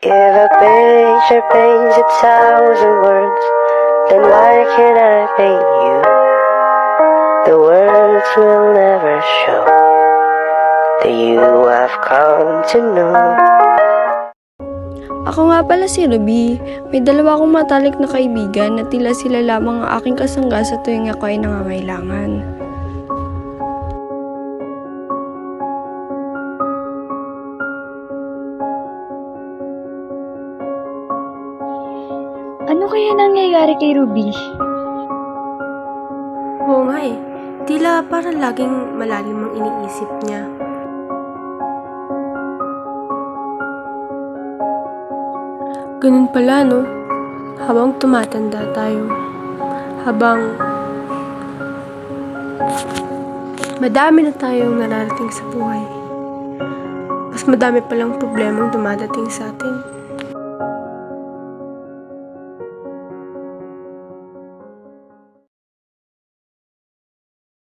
If a picture paints 1,000 words, then why can't I paint you? The words will never show the you I've come to know. Ako nga pala si Ruby. May dalawa akong matalik na kaibigan na tila sila lamang ang aking kasangga sa tuwing ako ay nangangailangan. Ano kaya nangyayari kay Ruby? Oo nga eh. Tila parang laging malalim ang iniisip niya. Ganun pala, no? Habang tumatanda tayo. Habang madami na tayong nararating sa buhay. Mas madami palang problemang dumadating sa atin.